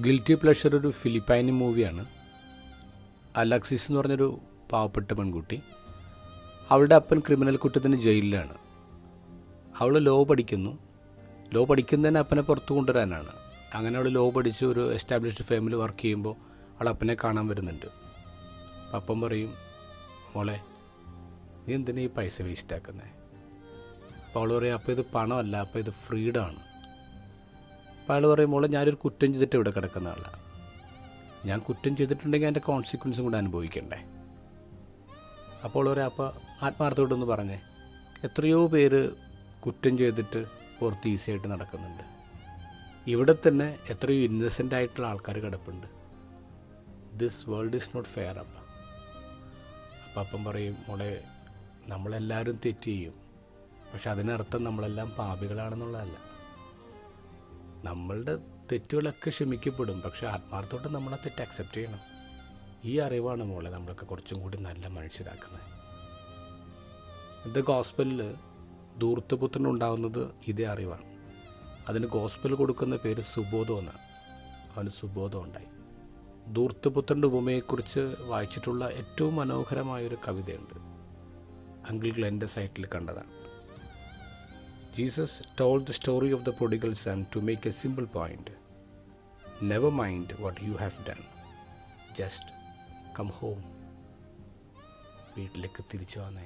Guilty pleasure ഒരു ഫിലിപ്പൈനി മൂവിയാണ്. Alexis എന്ന് പറഞ്ഞൊരു പാവപ്പെട്ട പെൺകുട്ടി, അവളുടെ അപ്പൻ ക്രിമിനൽ കുറ്റത്തിന് ജയിലിലാണ്. അവൾ ലോ പഠിക്കുന്നതിന് അപ്പനെ പുറത്തു കൊണ്ടുവരാനാണ്. അങ്ങനെ അവൾ ലോ പഠിച്ച് ഒരു എസ്റ്റാബ്ലിഷ്ഡ് ഫാമിലി വർക്ക് ചെയ്യുമ്പോൾ അവൾ അപ്പനെ കാണാൻ വരുന്നുണ്ട്. അപ്പം പറയും, മോളെ നീ എന്തിനാ ഈ പൈസ വേസ്റ്റ് ആക്കുന്നത്? അപ്പോൾ അവൾ പറയും, അപ്പോൾ ഇത് പണമല്ല, അപ്പോൾ ഇത് ഫ്രീഡമാണ്. അപ്പോൾ അയാൾ പറയും, മോളെ ഞാനൊരു കുറ്റം ചെയ്തിട്ട് ഇവിടെ കിടക്കുന്ന ആളാണ്. ഞാൻ കുറ്റം ചെയ്തിട്ടുണ്ടെങ്കിൽ അതിൻ്റെ കോൺസിക്വൻസും കൂടെ അനുഭവിക്കണ്ടേ? അപ്പോൾ പറയാം, അപ്പോൾ ആത്മാർത്ഥത്തോടൊന്ന് പറഞ്ഞേ, എത്രയോ പേര് കുറ്റം ചെയ്തിട്ട് പുറത്ത് ഈസി ആയിട്ട് നടക്കുന്നുണ്ട്. ഇവിടെ തന്നെ എത്രയോ ഇന്നസെൻ്റ് ആയിട്ടുള്ള ആൾക്കാർ കിടപ്പുണ്ട്. This world is not fair. അപ്പം പറയും, മോളെ നമ്മളെല്ലാവരും തെറ്റ് ചെയ്യും, പക്ഷെ അതിനർത്ഥം നമ്മളെല്ലാം പാപികളാണെന്നുള്ളതല്ല. നമ്മളുടെ തെറ്റുകളൊക്കെ ക്ഷമിക്കപ്പെടും, പക്ഷെ ആത്മാർത്ഥത്തോടെ നമ്മളെ തെറ്റ് അക്സെപ്റ്റ് ചെയ്യണം. ഈ അറിവാണ് മോളെ നമ്മളൊക്കെ കുറച്ചും കൂടി നല്ല മനുഷ്യരാക്കുന്നത്. ഇത് ഗോസ്പലിൽ ധൂർത്തപുത്രനുണ്ടാകുന്നത് ഇതേ അറിവാണ്. അതിന് ഗോസ്പൽ കൊടുക്കുന്ന പേര് സുബോധം എന്നാണ്. അവന് സുബോധം ഉണ്ടായി. ധൂർത്തപുത്രൻ്റെ ഉപമയെക്കുറിച്ച് വായിച്ചിട്ടുള്ള ഏറ്റവും മനോഹരമായൊരു കവിതയുണ്ട്. അങ്കിൾ ഗ്ലെൻ്റെ സൈറ്റിൽ കണ്ടതാണ്. Jesus told the story of the prodigal son to make a simple point. Never mind what you have done. Just come home. വീട്ടിലേക്ക് തിരിച്ചു വന്നേ.